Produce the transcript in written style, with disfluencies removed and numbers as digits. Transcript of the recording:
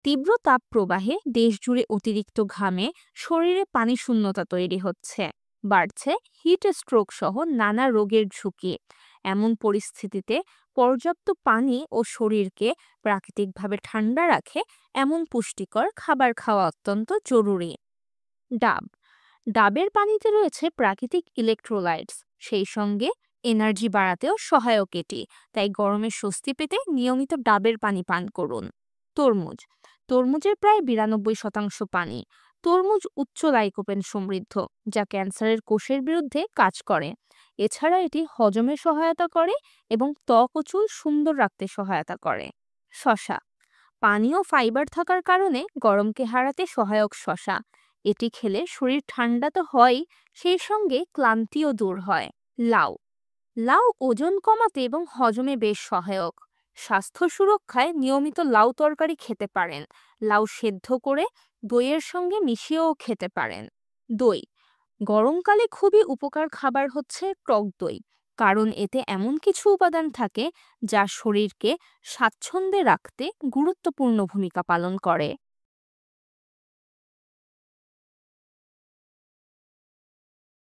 তীব্র তাপপ্রবাহে দেশ জুড়ে অতিরিক্ত ঘামে শরীরে পানি শূন্যতা তৈরি হচ্ছে, বাড়ছে হিট স্ট্রোক সহ নানা রোগের ঝুঁকি। এমন পরিস্থিতিতে পর্যাপ্ত পানি ও শরীরকে প্রাকৃতিকভাবে ঠান্ডা রাখে এমন পুষ্টিকর খাবার খাওয়া অত্যন্ত জরুরি। ডাব ডাবের পানিতে রয়েছে প্রাকৃতিক ইলেকট্রোলাইটস, সেই সঙ্গে এনার্জি বাড়াতেও সহায়ক এটি। তাই গরমে স্বস্তি পেতে নিয়মিত ডাবের পানি পান করুন। তরমুজ তরমুজের প্রায় 92% পানি। তরমুজ উচ্চ লাইকোপেন সমৃদ্ধ, যা ক্যান্সারের কোষের বিরুদ্ধে কাজ করে। এছাড়া এটি হজমে সহায়তা করে এবং ত্বক ও চুল সুন্দর রাখতে সহায়তা করে। শশা পানি ও ফাইবার থাকার কারণে গরমকে হারাতে সহায়ক। শশা এটি খেলে শরীর ঠান্ডা তো হয়, সেই সঙ্গে ক্লান্তিও দূর হয়। লাউ লাউ ওজন কমাতে এবং হজমে বেশ সহায়ক। স্বাস্থ্য সুরক্ষায় নিয়মিত লাউ তরকারি খেতে পারেন। লাউ সেদ্ধ করে দইয়ের সঙ্গে মিশিয়েও খেতে পারেন। দই গরমকালে খুবই উপকার খাবার হচ্ছে টক দই, কারণ এতে এমন কিছু উপাদান থাকে যা শরীরকে স্বাচ্ছন্দ্যে রাখতে গুরুত্বপূর্ণ ভূমিকা পালন করে।